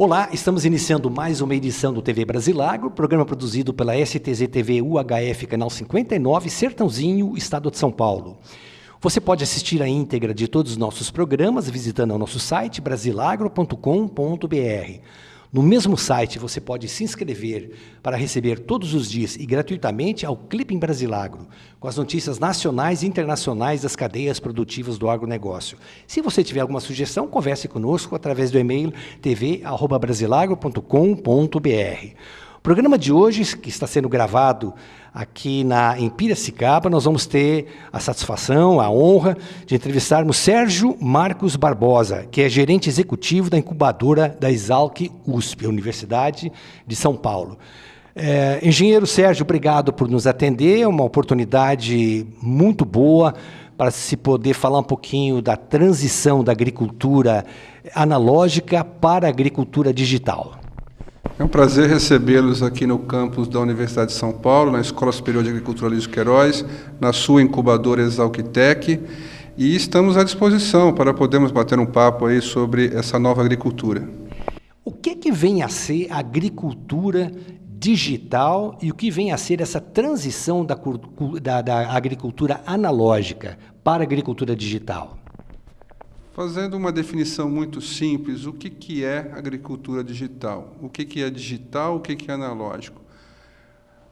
Olá, estamos iniciando mais uma edição do TV Brasilagro, programa produzido pela STZ TV UHF, canal 59, Sertãozinho, Estado de São Paulo. Você pode assistir a íntegra de todos os nossos programas visitando o nosso site brasilagro.com.br. No mesmo site, você pode se inscrever para receber todos os dias e gratuitamente ao Clipe em Brasilagro, com as notícias nacionais e internacionais das cadeias produtivas do agronegócio. Se você tiver alguma sugestão, converse conosco através do e-mail tv@brasilagro.com.br. O programa de hoje, que está sendo gravado aqui em Piracicaba, nós vamos ter a satisfação, a honra de entrevistarmos Sérgio Marcos Barbosa, que é gerente executivo da incubadora da Exalc USP, Universidade de São Paulo. Engenheiro Sérgio, obrigado por nos atender, é uma oportunidade muito boa para se poder falar um pouquinho da transição da agricultura analógica para a agricultura digital. É um prazer recebê-los aqui no campus da Universidade de São Paulo, na Escola Superior de Agricultura Luiz Queiroz, na sua incubadora Exalctec, e estamos à disposição para podermos bater um papo aí sobre essa nova agricultura. O que vem a ser a agricultura digital e o que vem a ser essa transição da agricultura analógica para a agricultura digital? Fazendo uma definição muito simples, o que é agricultura digital? O que é digital, o que é analógico?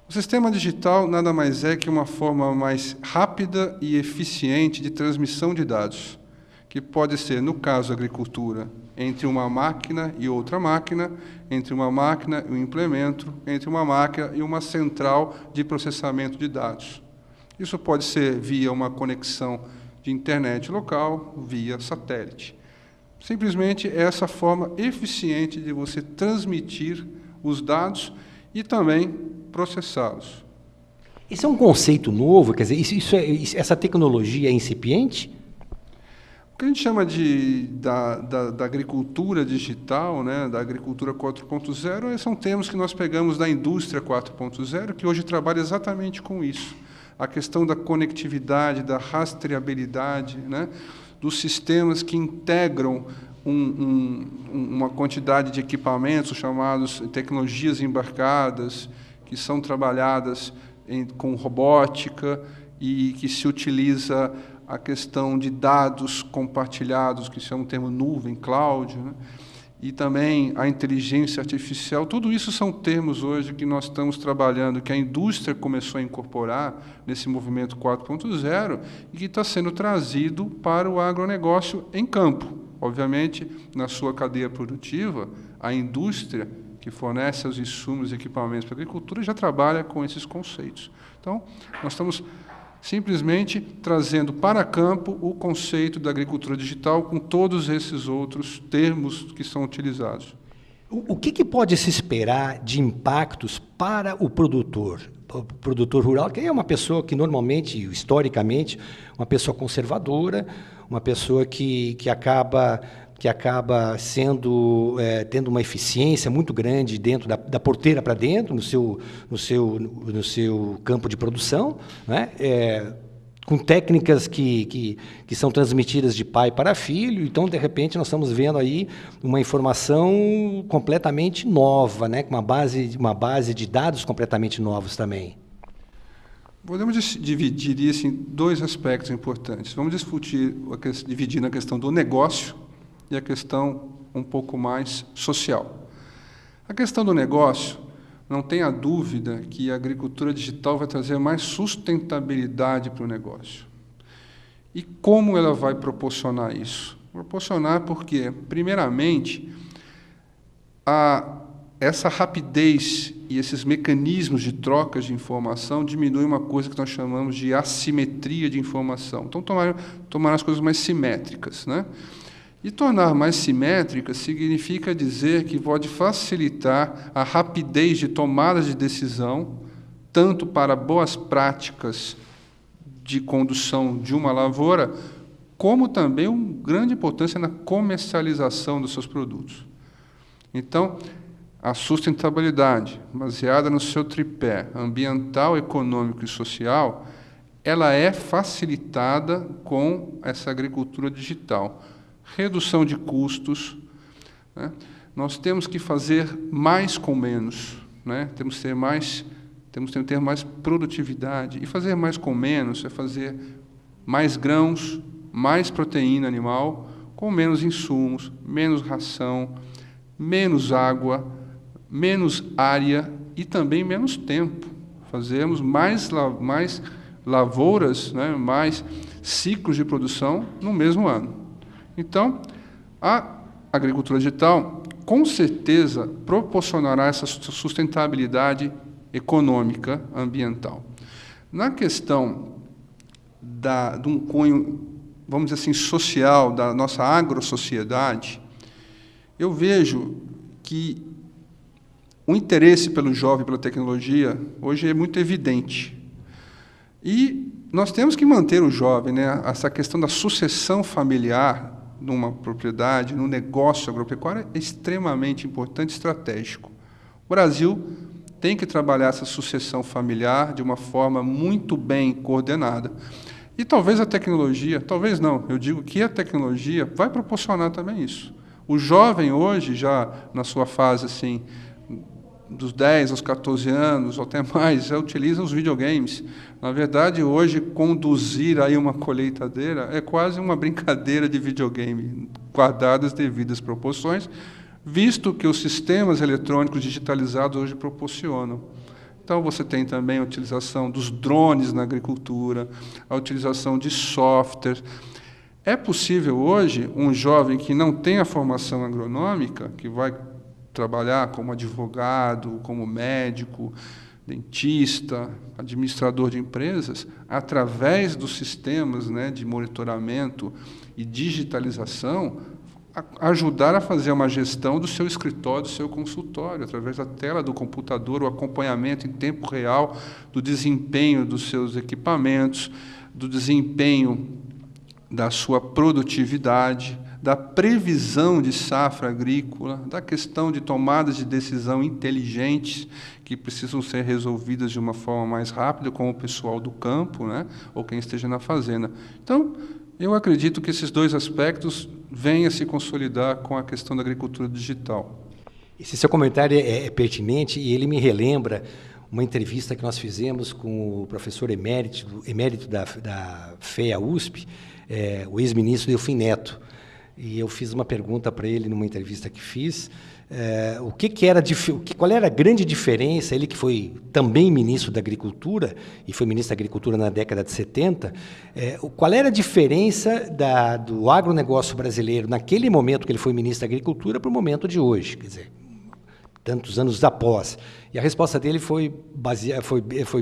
O sistema digital nada mais é que uma forma mais rápida e eficiente de transmissão de dados, que pode ser, no caso da agricultura, entre uma máquina e outra máquina, entre uma máquina e um implemento, entre uma máquina e uma central de processamento de dados. Isso pode ser via uma conexão de internet local, via satélite. Simplesmente é essa forma eficiente de você transmitir os dados e também processá-los. Esse é um conceito novo, quer dizer, essa tecnologia é incipiente? O que a gente chama da agricultura digital, né, da agricultura 4.0, são termos que nós pegamos da indústria 4.0, que hoje trabalha exatamente com isso. A questão da conectividade, da rastreabilidade, né, dos sistemas que integram uma quantidade de equipamentos chamados tecnologias embarcadas, que são trabalhadas com robótica e que se utiliza a questão de dados compartilhados, que se chama o termo nuvem, cloud, né? E também a inteligência artificial. Tudo isso são termos hoje que nós estamos trabalhando, que a indústria começou a incorporar nesse movimento 4.0 e que está sendo trazido para o agronegócio em campo. Obviamente, na sua cadeia produtiva, a indústria que fornece os insumos e equipamentos para a agricultura já trabalha com esses conceitos. Então, nós estamos simplesmente trazendo para campo o conceito da agricultura digital com todos esses outros termos que são utilizados. O que pode se esperar de impactos para o produtor rural, que é uma pessoa que normalmente, historicamente, uma pessoa conservadora, uma pessoa que acaba tendo uma eficiência muito grande dentro da porteira para dentro, no seu campo de produção, né? Com técnicas que são transmitidas de pai para filho. Então, de repente, nós estamos vendo aí uma informação completamente nova, né? Com uma base de dados completamente novos também. Podemos dividir isso em dois aspectos importantes. Vamos dividir na questão do negócio e a questão um pouco mais social. A questão do negócio, não tenha dúvida que a agricultura digital vai trazer mais sustentabilidade para o negócio. E como ela vai proporcionar isso? Proporcionar porque, primeiramente, essa rapidez e esses mecanismos de trocas de informação diminuem uma coisa que nós chamamos de assimetria de informação. Então, tomar as coisas mais simétricas, né? E tornar mais simétrica significa dizer que pode facilitar a rapidez de tomada de decisão, tanto para boas práticas de condução de uma lavoura, como também uma grande importância na comercialização dos seus produtos. Então, a sustentabilidade, baseada no seu tripé ambiental, econômico e social, ela é facilitada com essa agricultura digital. Redução de custos, né? nós temos que fazer mais com menos, né? Temos que ter mais produtividade. E fazer mais com menos é fazer mais grãos, mais proteína animal, com menos insumos, menos ração, menos água, menos área e também menos tempo. Fazemos mais lavouras, né, mais ciclos de produção no mesmo ano. Então, a agricultura digital, com certeza, proporcionará essa sustentabilidade econômica, ambiental. Na questão de um cunho, vamos dizer assim, social, da nossa agrosociedade, eu vejo que o interesse pelo jovem, pela tecnologia, hoje é muito evidente. E nós temos que manter o jovem, né? Essa questão da sucessão familiar numa propriedade, num negócio agropecuário, é extremamente importante e estratégico. O Brasil tem que trabalhar essa sucessão familiar de uma forma muito bem coordenada. E talvez a tecnologia, talvez não, eu digo que a tecnologia vai proporcionar também isso. O jovem hoje, já na sua fase assim, dos 10 aos 14 anos, ou até mais, já utiliza os videogames. Na verdade, hoje, conduzir aí uma colheitadeira é quase uma brincadeira de videogame, guardadas as devidas proporções, visto que os sistemas eletrônicos digitalizados hoje proporcionam. Então, você tem também a utilização dos drones na agricultura, a utilização de software. É possível hoje, um jovem que não tem a formação agronômica, que vai trabalhar como advogado, como médico, dentista, administrador de empresas, através dos sistemas, né, de monitoramento e digitalização, ajudar a fazer uma gestão do seu escritório, do seu consultório, através da tela do computador, o acompanhamento em tempo real do desempenho dos seus equipamentos, do desempenho da sua produtividade, da previsão de safra agrícola, da questão de tomadas de decisão inteligentes que precisam ser resolvidas de uma forma mais rápida com o pessoal do campo, né, ou quem esteja na fazenda. Então, eu acredito que esses dois aspectos venham a se consolidar com a questão da agricultura digital. Esse seu comentário é pertinente e ele me relembra uma entrevista que nós fizemos com o professor emérito da FEA-USP, o ex-ministro Delfim Neto. E eu fiz uma pergunta para ele numa entrevista que fiz, qual era a grande diferença, ele que foi também ministro da Agricultura, e foi ministro da Agricultura na década de 70, qual era a diferença do agronegócio brasileiro naquele momento que ele foi ministro da Agricultura para o momento de hoje, quer dizer, tantos anos após. E a resposta dele foi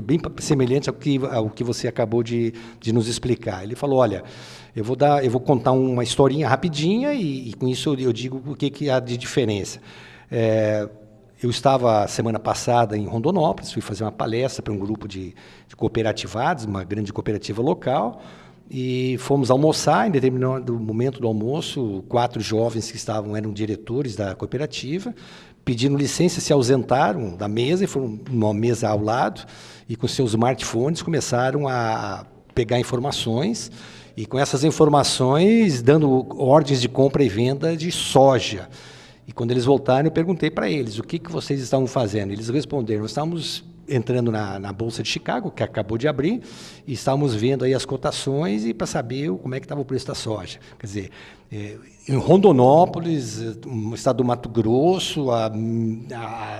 bem semelhante ao que você acabou de nos explicar. Ele falou, olha, eu vou contar uma historinha rapidinha e com isso eu digo o que há de diferença. Eu estava, semana passada, em Rondonópolis, fui fazer uma palestra para um grupo de cooperativados, uma grande cooperativa local, e fomos almoçar. Em determinado momento do almoço, 4 jovens que eram diretores da cooperativa, pedindo licença, se ausentaram da mesa e foram numa mesa ao lado e com seus smartphones começaram a pegar informações e com essas informações dando ordens de compra e venda de soja. E quando eles voltaram, eu perguntei para eles, o que vocês estavam fazendo? Eles responderam, nós estávamos entrando na Bolsa de Chicago, que acabou de abrir, e estávamos vendo aí as cotações e para saber como é que estava o preço da soja. Quer dizer, em Rondonópolis, no estado do Mato Grosso, a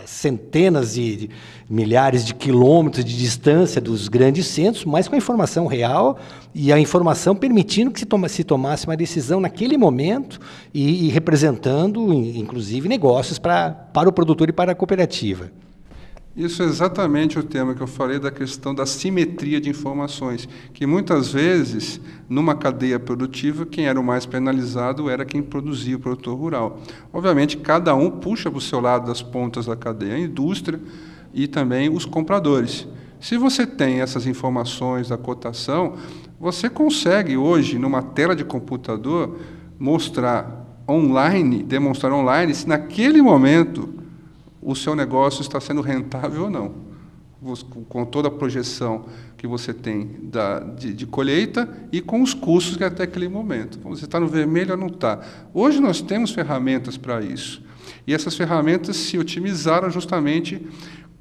centenas de milhares de quilômetros de distância dos grandes centros, mas com a informação real e a informação permitindo que se tomasse uma decisão naquele momento e representando, inclusive, negócios para o produtor e para a cooperativa. Isso é exatamente o tema que eu falei da questão da simetria de informações, que muitas vezes, numa cadeia produtiva, quem era o mais penalizado era quem produzia, o produtor rural. Obviamente, cada um puxa para o seu lado das pontas da cadeia, a indústria e também os compradores. Se você tem essas informações da cotação, você consegue hoje, numa tela de computador, demonstrar online se naquele momento o seu negócio está sendo rentável ou não, com toda a projeção que você tem de colheita e com os custos que até aquele momento. Você está no vermelho ou não está. Hoje nós temos ferramentas para isso. E essas ferramentas se otimizaram justamente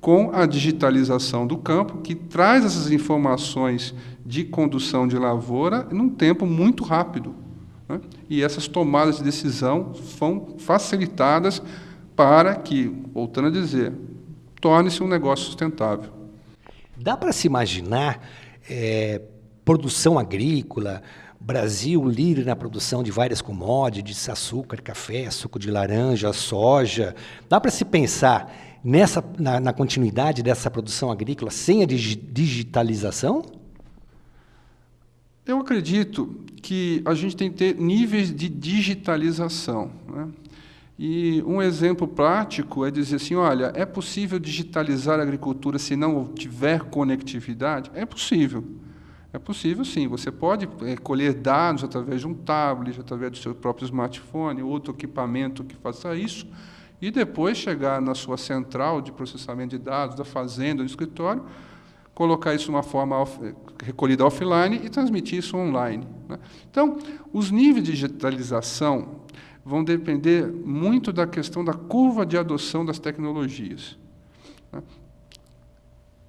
com a digitalização do campo, que traz essas informações de condução de lavoura num tempo muito rápido, né? E essas tomadas de decisão são facilitadas para que, voltando a dizer, torne-se um negócio sustentável. Dá para se imaginar produção agrícola, Brasil líder na produção de várias commodities, açúcar, café, suco de laranja, soja. Dá para se pensar na continuidade dessa produção agrícola sem a digitalização? Eu acredito que a gente tem que ter níveis de digitalização, né? E um exemplo prático é dizer assim, olha, é possível digitalizar a agricultura se não tiver conectividade? É possível. É possível, sim. Você pode colher dados através de um tablet, através do seu próprio smartphone, outro equipamento que faça isso, e depois chegar na sua central de processamento de dados, da fazenda, do escritório, colocar isso de uma forma recolhida offline e transmitir isso online, né? Então, os níveis de digitalização vão depender muito da questão da curva de adoção das tecnologias, né?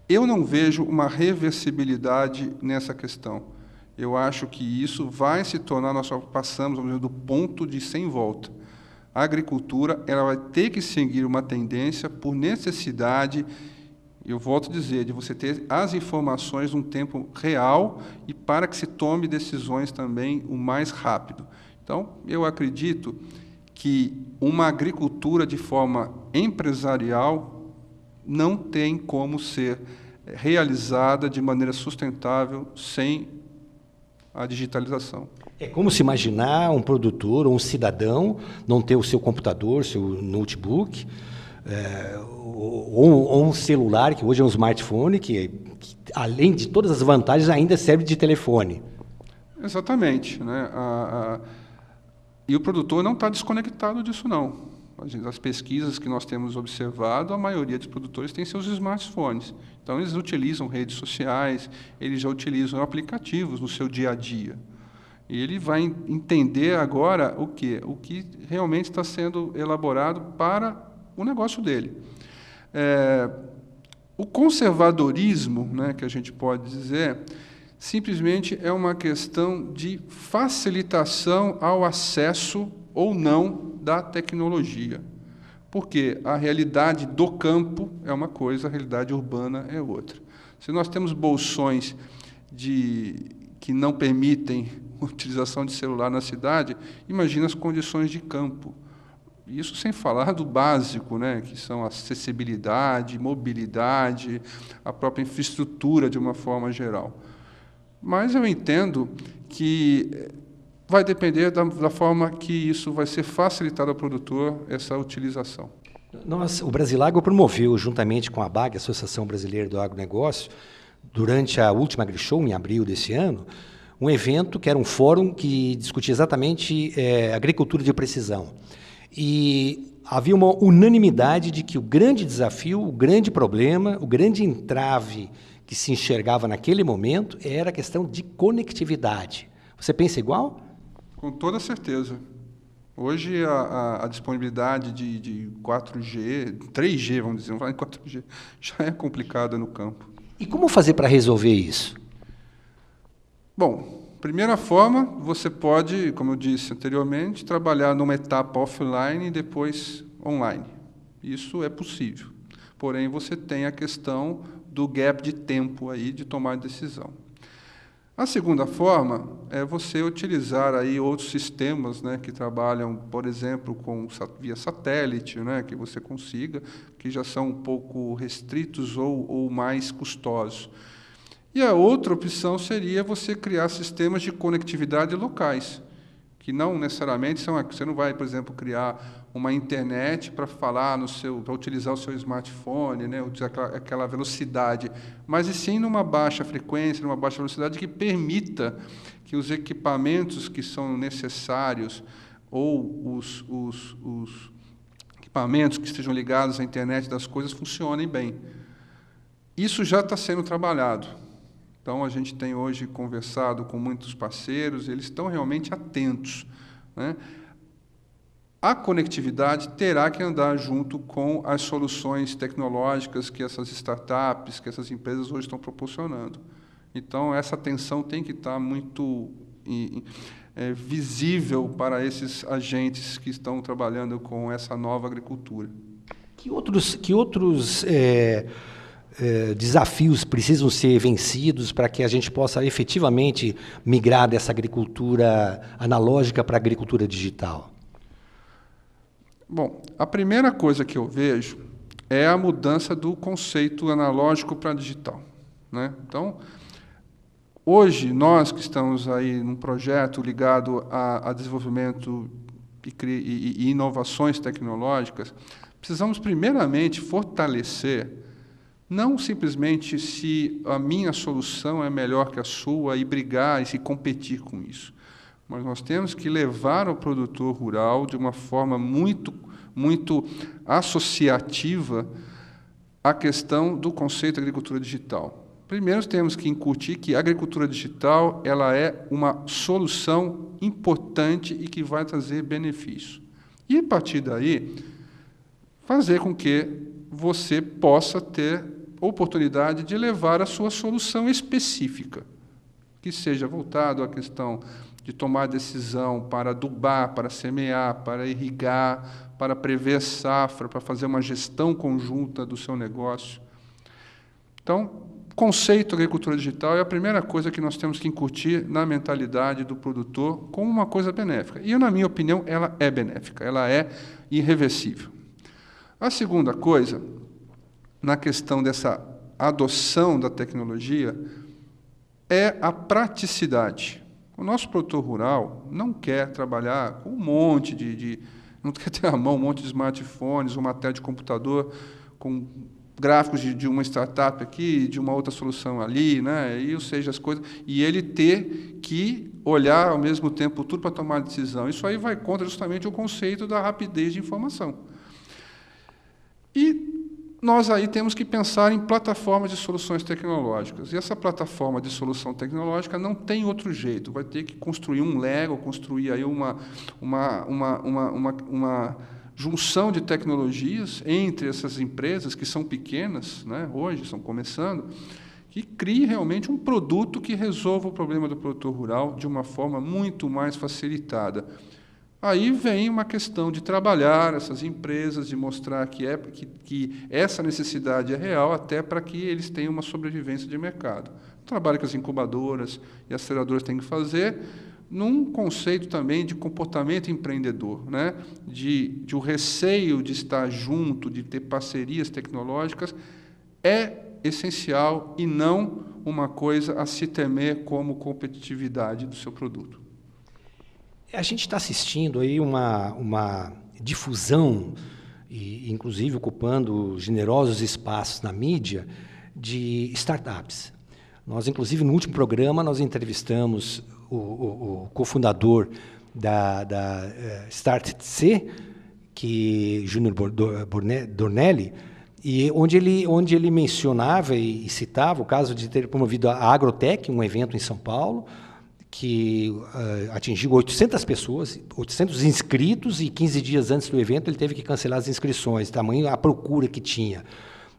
Eu não vejo uma reversibilidade nessa questão. Eu acho que isso vai se tornar, nós passamos, vamos dizer, do ponto de sem volta. A agricultura ela vai ter que seguir uma tendência por necessidade, eu volto a dizer, de você ter as informações num tempo real e para que se tome decisões também o mais rápido. Então, eu acredito que uma agricultura de forma empresarial não tem como ser realizada de maneira sustentável sem a digitalização. É como se imaginar um produtor ou um cidadão não ter o seu computador, seu notebook, ou um celular, que hoje é um smartphone, que além de todas as vantagens, ainda serve de telefone. Exatamente, né? E o produtor não está desconectado disso, não. As pesquisas que nós temos observado, a maioria dos produtores tem seus smartphones. Então, eles utilizam redes sociais, eles já utilizam aplicativos no seu dia a dia. E ele vai entender agora o quê? O que realmente está sendo elaborado para o negócio dele. O conservadorismo, né, que a gente pode dizer, simplesmente é uma questão de facilitação ao acesso ou não da tecnologia. Porque a realidade do campo é uma coisa, a realidade urbana é outra. Se nós temos bolsões que não permitem a utilização de celular na cidade, imagina as condições de campo. Isso sem falar do básico, né, que são acessibilidade, mobilidade, a própria infraestrutura de uma forma geral. Mas eu entendo que vai depender da forma que isso vai ser facilitado ao produtor, essa utilização. O Brasilago promoveu, juntamente com a ABAG, Associação Brasileira do Agronegócio, durante a última AgriShow, em abril desse ano, um evento que era um fórum que discutia exatamente agricultura de precisão. E havia uma unanimidade de que o grande desafio, o grande problema, o grande entrave que se enxergava naquele momento era a questão de conectividade. Você pensa igual? Com toda certeza. Hoje, a disponibilidade de 4G, 3G, vamos dizer, vamos falar em 4G, já é complicada no campo. E como fazer para resolver isso? Bom, primeira forma, você pode, como eu disse anteriormente, trabalhar numa etapa offline e depois online. Isso é possível. Porém, você tem a questão do gap de tempo aí de tomar decisão. A segunda forma é você utilizar aí outros sistemas, né, que trabalham, por exemplo, via satélite, né, que você consiga, que já são um pouco restritos ou mais custosos. E a outra opção seria você criar sistemas de conectividade locais, que não necessariamente você não vai, por exemplo, criar uma internet para para utilizar o seu smartphone, né, utilizar aquela velocidade, mas e sim numa baixa frequência, numa baixa velocidade que permita que os equipamentos que são necessários ou os equipamentos que estejam ligados à internet das coisas funcionem bem. Isso já está sendo trabalhado. Então, a gente tem hoje conversado com muitos parceiros, eles estão realmente atentos, né? a conectividade terá que andar junto com as soluções tecnológicas que essas startups, que essas empresas hoje estão proporcionando. Então, essa tensão tem que estar muito visível para esses agentes que estão trabalhando com essa nova agricultura. Que outros desafios precisam ser vencidos para que a gente possa efetivamente migrar dessa agricultura analógica para a agricultura digital? Bom, a primeira coisa que eu vejo é a mudança do conceito analógico para digital, né? Então, hoje, nós que estamos aí num projeto ligado a desenvolvimento e inovações tecnológicas, precisamos, primeiramente, fortalecer, não simplesmente se a minha solução é melhor que a sua e brigar e se competir com isso, mas nós temos que levar ao produtor rural de uma forma muito associativa a questão do conceito de agricultura digital. Primeiro, temos que incutir que a agricultura digital ela é uma solução importante e que vai trazer benefício. E, a partir daí, fazer com que você possa ter oportunidade de levar a sua solução específica, que seja voltado à questão de tomar decisão para adubar, para semear, para irrigar, para prever safra, para fazer uma gestão conjunta do seu negócio. Então, o conceito de agricultura digital é a primeira coisa que nós temos que incutir na mentalidade do produtor como uma coisa benéfica. E, na minha opinião, ela é benéfica, ela é irreversível. A segunda coisa, na questão dessa adoção da tecnologia, é a praticidade. O nosso produtor rural não quer trabalhar com um monte não quer ter à mão um monte de smartphones, uma tela de computador com gráficos de uma startup aqui, de uma outra solução ali, né? E, ou seja, as coisas, e ele ter que olhar ao mesmo tempo tudo para tomar decisão. Isso aí vai contra justamente o conceito da rapidez de informação. E nós aí temos que pensar em plataformas de soluções tecnológicas. E essa plataforma de solução tecnológica não tem outro jeito. Vai ter que construir um Lego, construir aí uma junção de tecnologias entre essas empresas que são pequenas, né, hoje estão começando, que crie realmente um produto que resolva o problema do produtor rural de uma forma muito mais facilitada. Aí vem uma questão de trabalhar essas empresas, de mostrar que essa necessidade é real, até para que eles tenham uma sobrevivência de mercado. O trabalho que as incubadoras e aceleradoras têm que fazer, num conceito também de comportamento empreendedor, né? de o receio de estar junto, de ter parcerias tecnológicas, é essencial e não uma coisa a se temer como competitividade do seu produto. A gente está assistindo aí uma difusão, e inclusive ocupando generosos espaços na mídia, de startups. Nós, inclusive, no último programa, nós entrevistamos o cofundador da Start.C, que Júnior Dornelli, e onde ele mencionava e citava o caso de ter promovido a Agrotech, um evento em São Paulo, que atingiu 800 pessoas, 800 inscritos, e 15 dias antes do evento ele teve que cancelar as inscrições, tamanho a procura que tinha.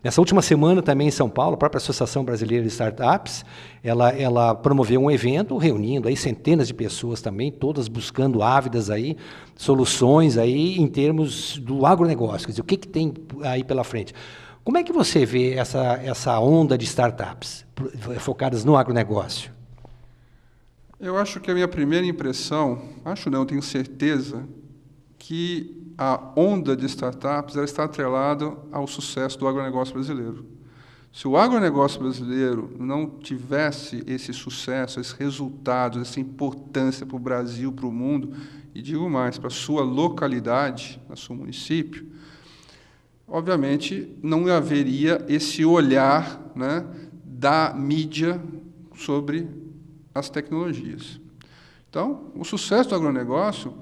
Nessa última semana, também em São Paulo, a própria Associação Brasileira de Startups, ela promoveu um evento reunindo aí centenas de pessoas também, todas buscando ávidas aí, soluções aí em termos do agronegócio, quer dizer, o que tem aí pela frente. Como é que você vê essa onda de startups focadas no agronegócio? Eu acho que a minha primeira impressão, tenho certeza, que a onda de startups ela está atrelada ao sucesso do agronegócio brasileiro. Se o agronegócio brasileiro não tivesse esse sucesso, esses resultados, essa importância para o Brasil, para o mundo, e digo mais, para a sua localidade, para o seu município, obviamente não haveria esse olhar, né, da mídia sobre as tecnologias. Então, o sucesso do agronegócio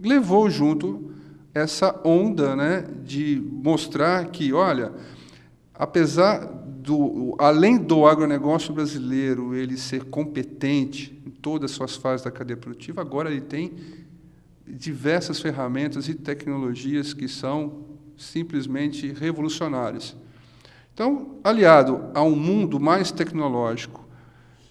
levou junto essa onda, né, de mostrar que, olha, além do agronegócio brasileiro ele ser competente em todas as suas fases da cadeia produtiva, agora ele tem diversas ferramentas e tecnologias que são simplesmente revolucionárias. Então, aliado a um mundo mais tecnológico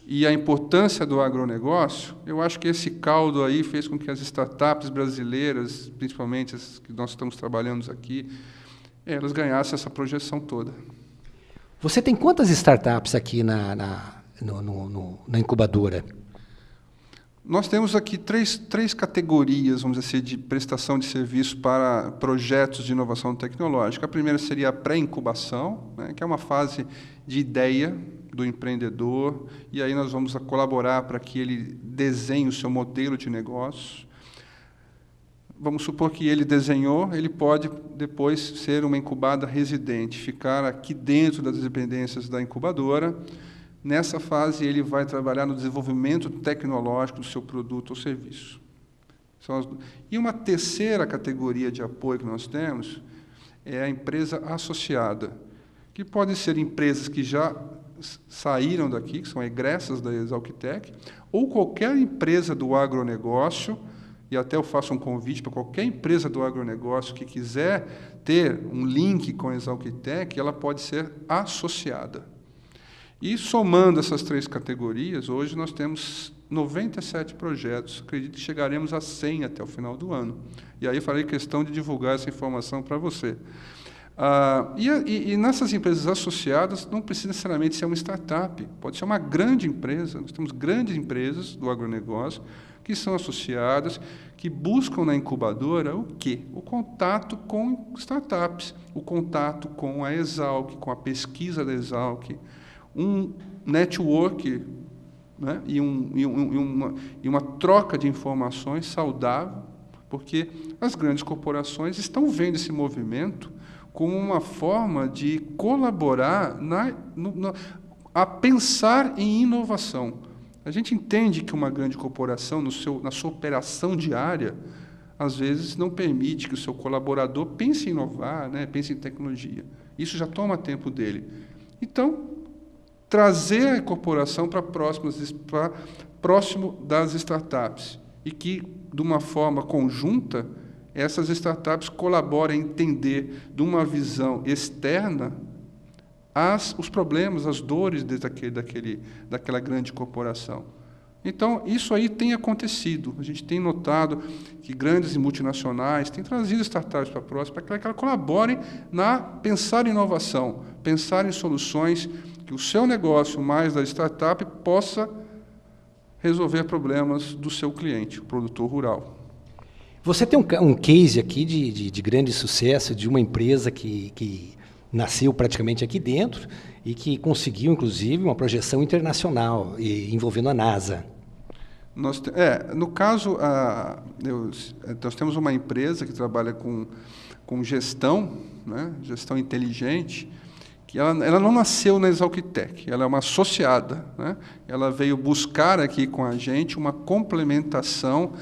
e a importância do agronegócio, eu acho que esse caldo aí fez com que as startups brasileiras, principalmente as que nós estamos trabalhando aqui, elas ganhassem essa projeção toda. Você tem quantas startups aqui na incubadora? Nós temos aqui três categorias, vamos dizer assim, de prestação de serviço para projetos de inovação tecnológica. A primeira seria a pré-incubação, né, que é uma fase de ideia do empreendedor, e aí nós vamos colaborar para que ele desenhe o seu modelo de negócio. Vamos supor que ele desenhou, ele pode depois ser uma incubada residente, ficar aqui dentro das dependências da incubadora. Nessa fase, ele vai trabalhar no desenvolvimento tecnológico do seu produto ou serviço. E uma terceira categoria de apoio que nós temos é a empresa associada, que podem ser empresas que já saíram daqui, que são egressas da Exalquitec, ou qualquer empresa do agronegócio, e até eu faço um convite para qualquer empresa do agronegócio que quiser ter um link com a Exalquitec, ela pode ser associada. E, somando essas três categorias, hoje nós temos 97 projetos. Acredito que chegaremos a 100 até o final do ano. E aí farei questão de divulgar essa informação para você. E nessas empresas associadas, não precisa necessariamente ser uma startup, pode ser uma grande empresa. Nós temos grandes empresas do agronegócio que são associadas, que buscam na incubadora o quê? O contato com startups, o contato com a Exalc, com a pesquisa da Exalc, um network, né, e uma troca de informações saudável, porque as grandes corporações estão vendo esse movimento como uma forma de colaborar a pensar em inovação. A gente entende que uma grande corporação, na sua operação diária, às vezes não permite que o seu colaborador pense em inovar, né, pense em tecnologia. Isso já toma tempo dele. Então, trazer a corporação para próximo das startups e que, de uma forma conjunta, essas startups colaborem a entender, de uma visão externa, os problemas, as dores daquela grande corporação. Então, isso aí tem acontecido. A gente tem notado que grandes multinacionais têm trazido startups para próximo, para que elas colaborem pensar em inovação, pensar em soluções que o seu negócio, mais da startup, possa resolver problemas do seu cliente, o produtor rural. Você tem um case aqui de grande sucesso de uma empresa que nasceu praticamente aqui dentro e que conseguiu, inclusive, uma projeção internacional envolvendo a NASA. No caso, nós temos uma empresa que trabalha com gestão, né, gestão inteligente, que ela não nasceu na Exalquitec, ela é uma associada, né? Ela veio buscar aqui com a gente uma complementação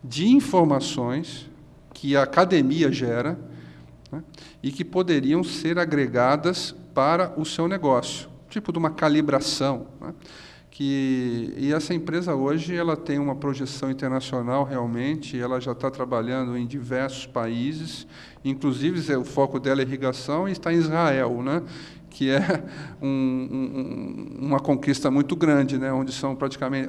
de informações que a academia gera, né, e que poderiam ser agregadas para o seu negócio, tipo de uma calibração, né? E essa empresa hoje ela tem uma projeção internacional realmente, ela já está trabalhando em diversos países, inclusive o foco dela é irrigação e está em Israel, né? Que é uma conquista muito grande, né? Onde são praticamente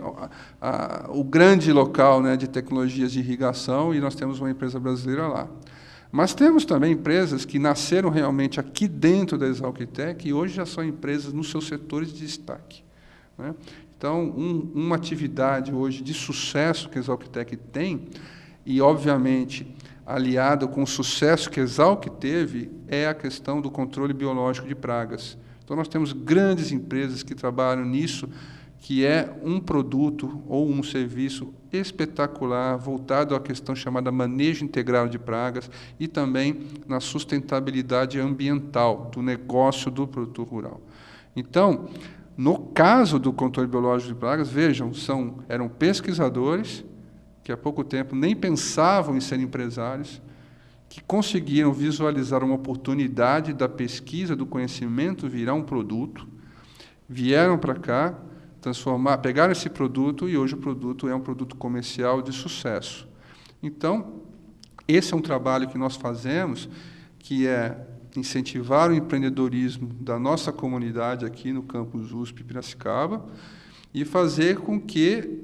o grande local, né, de tecnologias de irrigação, e nós temos uma empresa brasileira lá. Mas temos também empresas que nasceram realmente aqui dentro da Exalquitec e hoje já são empresas nos seus setores de destaque, né? Então, uma atividade hoje de sucesso que a Exalquitec tem, e, obviamente, aliada com o sucesso que a Exalc teve, é a questão do controle biológico de pragas. Então, nós temos grandes empresas que trabalham nisso, que é um produto ou um serviço espetacular, voltado à questão chamada manejo integral de pragas e também na sustentabilidade ambiental do negócio do produtor rural. Então, no caso do controle biológico de pragas, vejam, eram pesquisadores que há pouco tempo nem pensavam em ser empresários, que conseguiram visualizar uma oportunidade da pesquisa, do conhecimento virar um produto, vieram para cá, pegaram esse produto e hoje o produto é um produto comercial de sucesso. Então, esse é um trabalho que nós fazemos, que é incentivar o empreendedorismo da nossa comunidade aqui no campus USP Piracicaba e fazer com que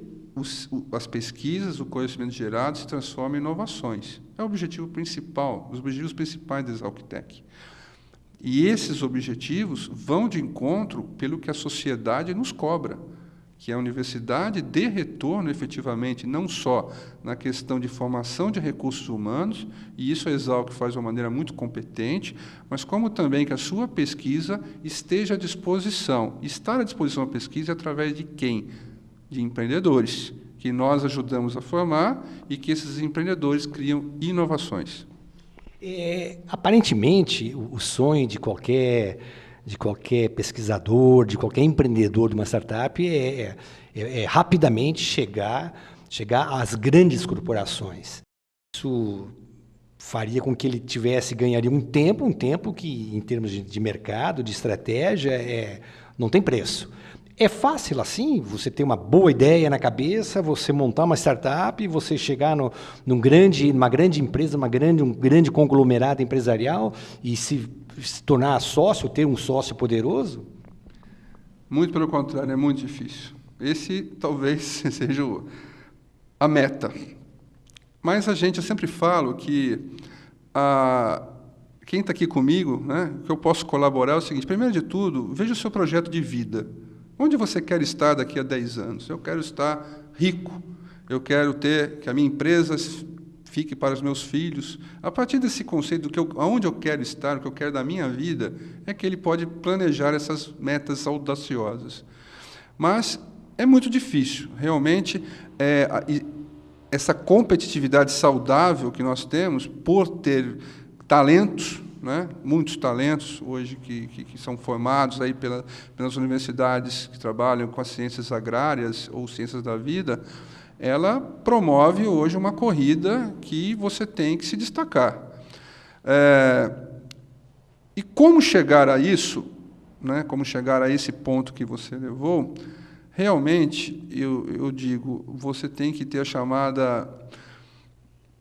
as pesquisas, o conhecimento gerado se transformem em inovações. É o objetivo principal, os objetivos principais da ExalcTech. E esses objetivos vão de encontro pelo que a sociedade nos cobra, que a universidade dê retorno efetivamente, não só na questão de formação de recursos humanos, e isso a Exalc faz de uma maneira muito competente, mas como também que a sua pesquisa esteja à disposição. Estar à disposição da pesquisa através de quem? De empreendedores, que nós ajudamos a formar e que esses empreendedores criam inovações. Aparentemente, o sonho de qualquer pesquisador, de qualquer empreendedor de uma startup é rapidamente chegar às grandes corporações. Isso faria com que ele ganharia um tempo que, em termos de mercado, de estratégia, não tem preço. É fácil assim, você ter uma boa ideia na cabeça, você montar uma startup, você chegar numa grande empresa, um grande conglomerado empresarial e se tornar sócio, ter um sócio poderoso? Muito pelo contrário, é muito difícil. Esse talvez seja a meta. Mas eu sempre falo que quem está aqui comigo, né, que eu posso colaborar é o seguinte: primeiro de tudo, veja o seu projeto de vida. Onde você quer estar daqui a 10 anos? Eu quero estar rico, eu quero que a minha empresa fique para os meus filhos. A partir desse conceito aonde eu quero estar, o que eu quero da minha vida, é que ele pode planejar essas metas audaciosas. Mas é muito difícil, realmente, essa competitividade saudável que nós temos, por ter talentos, né? Muitos talentos hoje que são formados aí pelas universidades que trabalham com as ciências agrárias ou ciências da vida, ela promove hoje uma corrida que você tem que se destacar. E como chegar a isso, né? Como chegar a esse ponto que você levou, realmente, eu digo, você tem que ter a chamada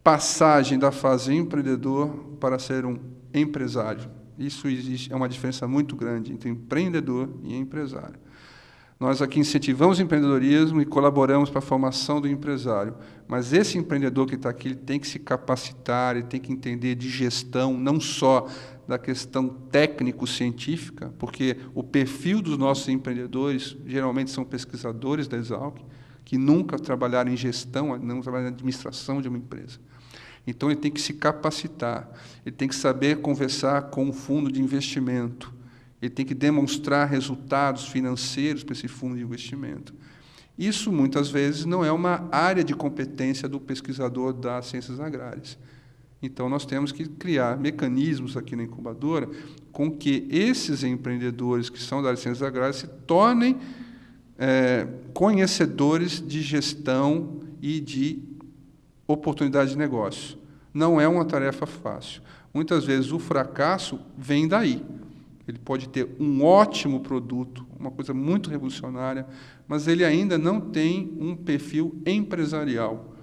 passagem da fase empreendedor para ser um empresário. Isso é uma diferença muito grande entre empreendedor e empresário. Nós aqui incentivamos o empreendedorismo e colaboramos para a formação do empresário, mas esse empreendedor que está aqui, ele tem que se capacitar, ele tem que entender de gestão, não só da questão técnico-científica, porque o perfil dos nossos empreendedores geralmente são pesquisadores da Exalc, que nunca trabalharam em gestão, não trabalharam em administração de uma empresa. Então, ele tem que se capacitar, ele tem que saber conversar com o fundo de investimento, ele tem que demonstrar resultados financeiros para esse fundo de investimento. Isso, muitas vezes, não é uma área de competência do pesquisador das ciências agrárias. Então, nós temos que criar mecanismos aqui na incubadora com que esses empreendedores que são das ciências agrárias se tornem conhecedores de gestão e de oportunidade de negócio. Não é uma tarefa fácil. Muitas vezes o fracasso vem daí. Ele pode ter um ótimo produto, uma coisa muito revolucionária, mas ele ainda não tem um perfil empresarial.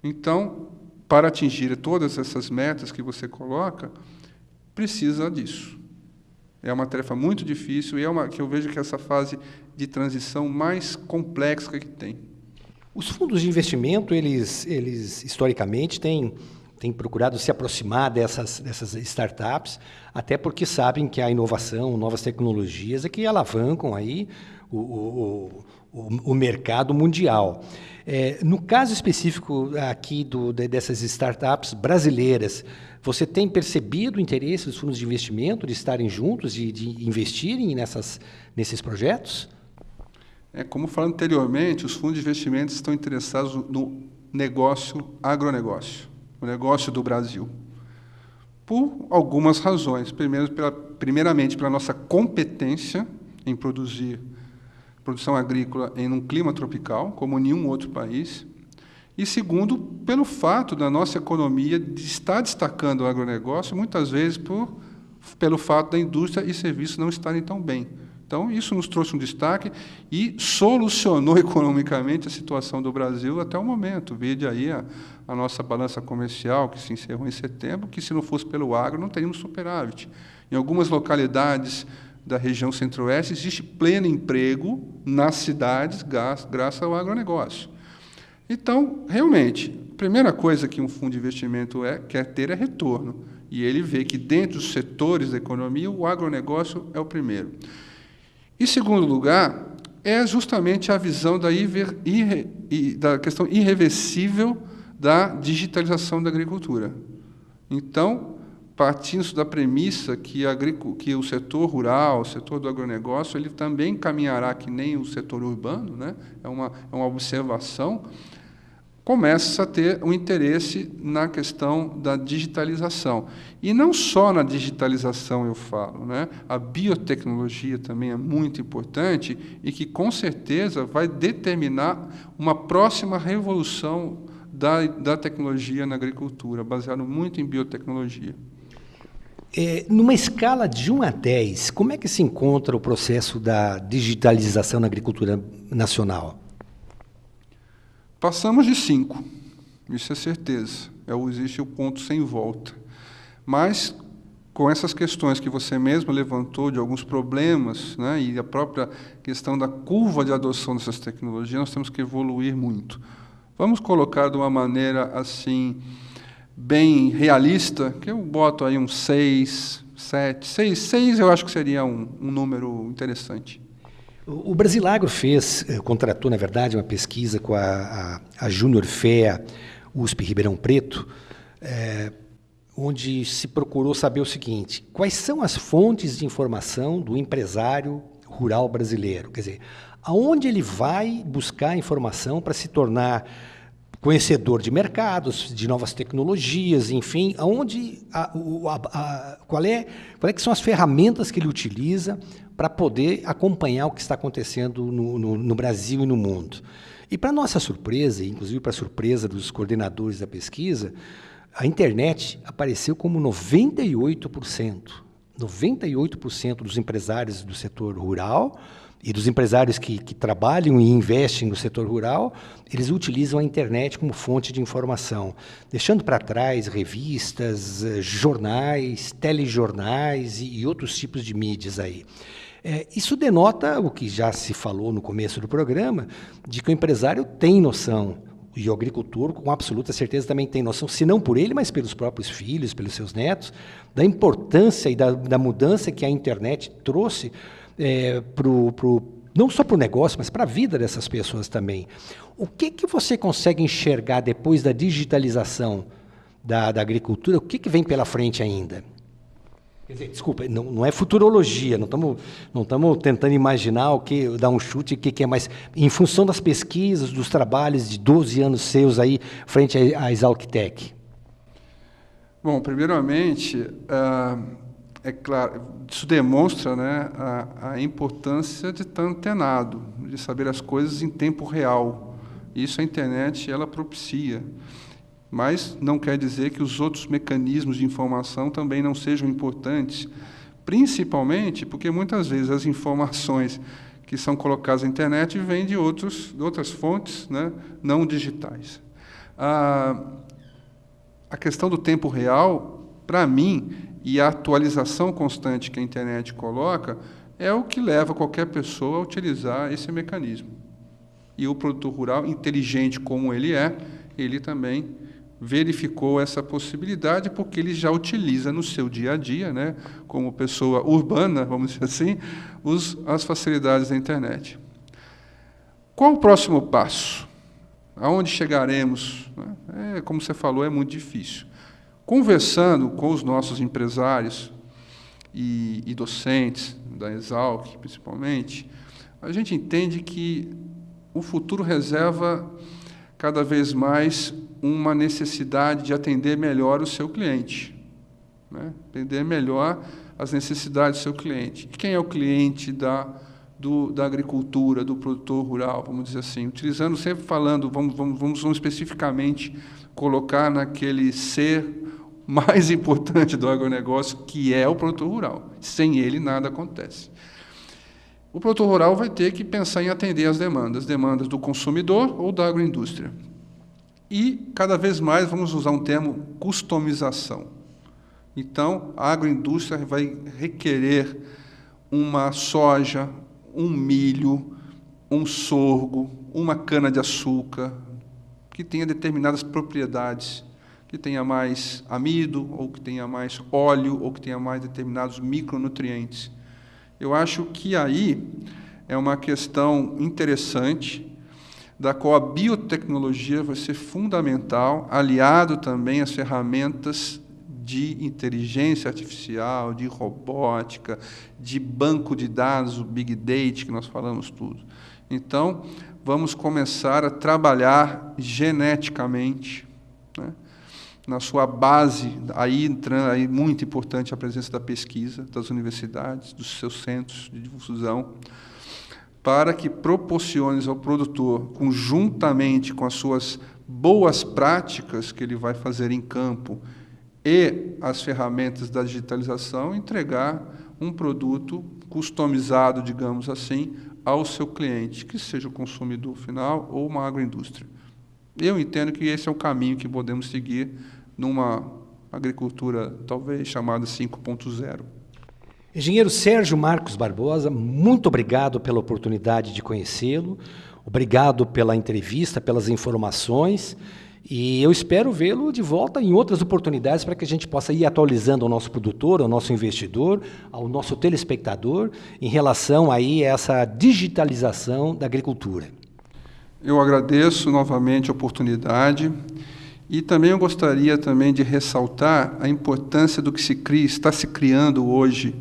Então, para atingir todas essas metas que você coloca, precisa disso. É uma tarefa muito difícil e que eu vejo que é essa fase de transição mais complexa que tem. Os fundos de investimento, eles historicamente têm procurado se aproximar dessas startups, até porque sabem que a inovação, novas tecnologias é que alavancam aí o mercado mundial. No caso específico aqui dessas startups brasileiras, você tem percebido o interesse dos fundos de investimento de estarem juntos, de investirem nesses projetos? Como falei anteriormente, os fundos de investimentos estão interessados no agronegócio, o negócio do Brasil, por algumas razões. Primeiramente, pela nossa competência em produção agrícola em um clima tropical, como nenhum outro país, e segundo, pelo fato da nossa economia de estar destacando o agronegócio, muitas vezes pelo fato da indústria e serviços não estarem tão bem. Então, isso nos trouxe um destaque e solucionou economicamente a situação do Brasil até o momento. Vide aí a nossa balança comercial, que se encerrou em setembro, que, se não fosse pelo agro, não teríamos superávit. Em algumas localidades da região centro-oeste, existe pleno emprego nas cidades, graças ao agronegócio. Então, realmente, a primeira coisa que um fundo de investimento quer ter é retorno. E ele vê que, dentro dos setores da economia, o agronegócio é o primeiro. Em segundo lugar, é justamente a visão da questão irreversível da digitalização da agricultura. Então, partindo da premissa que o setor rural, o setor do agronegócio, ele também caminhará que nem o setor urbano, né? É uma observação, começa a ter um interesse na questão da digitalização. E não só na digitalização, eu falo, né? A biotecnologia também é muito importante e que, com certeza, vai determinar uma próxima revolução da tecnologia na agricultura, baseado muito em biotecnologia. Numa escala de 1 a 10, como é que se encontra o processo da digitalização na agricultura nacional? Passamos de 5, isso é certeza. Existe o ponto sem volta. Mas, com essas questões que você mesmo levantou, de alguns problemas, né, e a própria questão da curva de adoção dessas tecnologias, nós temos que evoluir muito. Vamos colocar de uma maneira assim, bem realista, que eu boto aí um 6, 7, 6 eu acho que seria um número interessante. O Brasilagro contratou, na verdade, uma pesquisa com a Júnior FEA, USP Ribeirão Preto, onde se procurou saber o seguinte: quais são as fontes de informação do empresário rural brasileiro? Quer dizer, aonde ele vai buscar informação para se tornar conhecedor de mercados, de novas tecnologias, enfim, qual é que são as ferramentas que ele utiliza para poder acompanhar o que está acontecendo no Brasil e no mundo. E, para nossa surpresa, inclusive para a surpresa dos coordenadores da pesquisa, a internet apareceu como 98%. 98% dos empresários do setor rural e dos empresários que trabalham e investem no setor rural, eles utilizam a internet como fonte de informação, deixando para trás revistas, jornais, telejornais e outros tipos de mídias aí. Isso denota o que já se falou no começo do programa, de que o empresário tem noção, e o agricultor, com absoluta certeza, também tem noção, se não por ele, mas pelos próprios filhos, pelos seus netos, da importância e da mudança que a internet trouxe não só para o negócio, mas para a vida dessas pessoas também. O que você consegue enxergar depois da digitalização da agricultura? O que vem pela frente ainda? Quer dizer, desculpa, não é futurologia, não estamos tentando imaginar dar um chute, o que é, mas em função das pesquisas, dos trabalhos de 12 anos seus aí, frente à Exalctec. Bom, primeiramente, é claro, isso demonstra, né, a importância de estar antenado, de saber as coisas em tempo real. Isso a internet ela propicia. Mas não quer dizer que os outros mecanismos de informação também não sejam importantes, principalmente porque muitas vezes as informações que são colocadas na internet vêm de outras fontes, né, não digitais. A questão do tempo real, para mim, e a atualização constante que a internet coloca, é o que leva qualquer pessoa a utilizar esse mecanismo. E o produtor rural, inteligente como ele é, ele também verificou essa possibilidade, porque ele já utiliza no seu dia a dia, né, como pessoa urbana, vamos dizer assim, as facilidades da internet. Qual o próximo passo? Aonde chegaremos? Como você falou, é muito difícil. Conversando com os nossos empresários e docentes, da Exalc, principalmente, a gente entende que o futuro reserva cada vez mais uma necessidade de atender melhor o seu cliente, né? Atender melhor as necessidades do seu cliente. E quem é o cliente da agricultura, do produtor rural, vamos dizer assim? Utilizando, sempre falando, vamos especificamente colocar naquele ser mais importante do agronegócio, que é o produtor rural. Sem ele, nada acontece. o produtor rural vai ter que pensar em atender as demandas do consumidor ou da agroindústria. E, cada vez mais, vamos usar um termo, customização. Então, a agroindústria vai requerer uma soja, um milho, um sorgo, uma cana-de-açúcar, que tenha determinadas propriedades, que tenha mais amido, ou que tenha mais óleo, ou que tenha mais determinados micronutrientes. Eu acho que aí é uma questão interessante, da qual a biotecnologia vai ser fundamental, aliado também às ferramentas de inteligência artificial, de robótica, de banco de dados, o Big Data, que nós falamos tudo. Então, vamos começar a trabalhar geneticamente, né, na sua base, aí muito importante a presença da pesquisa, das universidades, dos seus centros de difusão, para que proporcione ao produtor, conjuntamente com as suas boas práticas que ele vai fazer em campo e as ferramentas da digitalização, entregar um produto customizado, digamos assim, ao seu cliente, que seja o consumidor final ou uma agroindústria. Eu entendo que esse é o caminho que podemos seguir numa agricultura, talvez, chamada 5.0. Engenheiro Sérgio Marcos Barbosa, muito obrigado pela oportunidade de conhecê-lo, obrigado pela entrevista, pelas informações, e eu espero vê-lo de volta em outras oportunidades para que a gente possa ir atualizando ao nosso produtor, ao nosso investidor, ao nosso telespectador, em relação aí a essa digitalização da agricultura. Eu agradeço novamente a oportunidade. E também eu gostaria também de ressaltar a importância do que está se criando hoje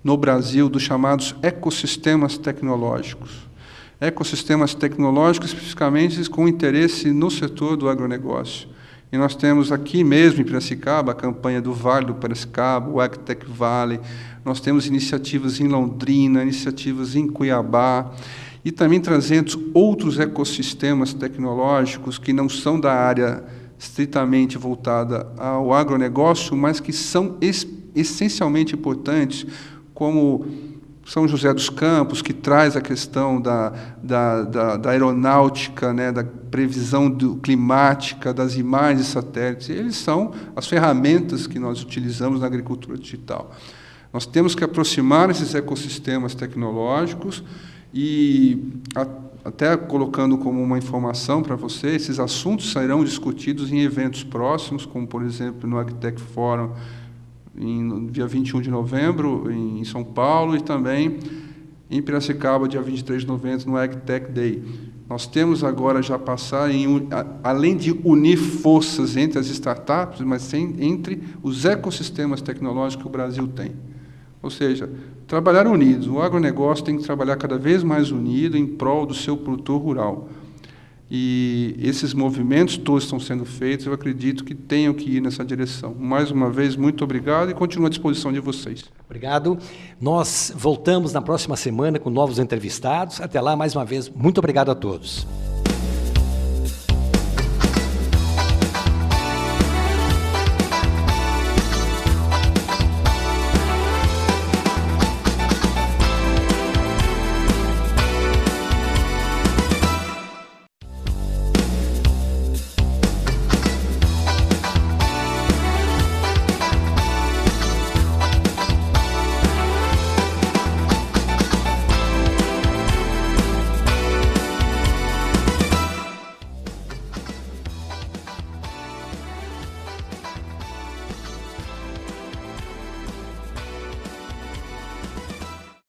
no Brasil, dos chamados ecossistemas tecnológicos. Ecossistemas tecnológicos, especificamente, com interesse no setor do agronegócio. E nós temos aqui mesmo em Piracicaba a campanha do Vale do Piracicaba, o AgTech Valley, nós temos iniciativas em Londrina, iniciativas em Cuiabá, e também trazendo outros ecossistemas tecnológicos que não são da área estritamente voltada ao agronegócio, mas que são essencialmente importantes, como São José dos Campos, que traz a questão da aeronáutica, né, da previsão climática, das imagens satélites. Eles são as ferramentas que nós utilizamos na agricultura digital. Nós temos que aproximar esses ecossistemas tecnológicos e, até colocando como uma informação para você, esses assuntos serão discutidos em eventos próximos, como, por exemplo, no AgTech Forum, no dia 21 de novembro, em São Paulo, e também em Piracicaba, dia 23 de novembro, no AgTech Day. Nós temos agora já passar, além de unir forças entre as startups, mas entre os ecossistemas tecnológicos que o Brasil tem. Ou seja, trabalhar unidos. O agronegócio tem que trabalhar cada vez mais unido em prol do seu produtor rural. E esses movimentos todos estão sendo feitos, eu acredito que tenham que ir nessa direção. Mais uma vez, muito obrigado e continuo à disposição de vocês. Obrigado. Nós voltamos na próxima semana com novos entrevistados. Até lá, mais uma vez, muito obrigado a todos.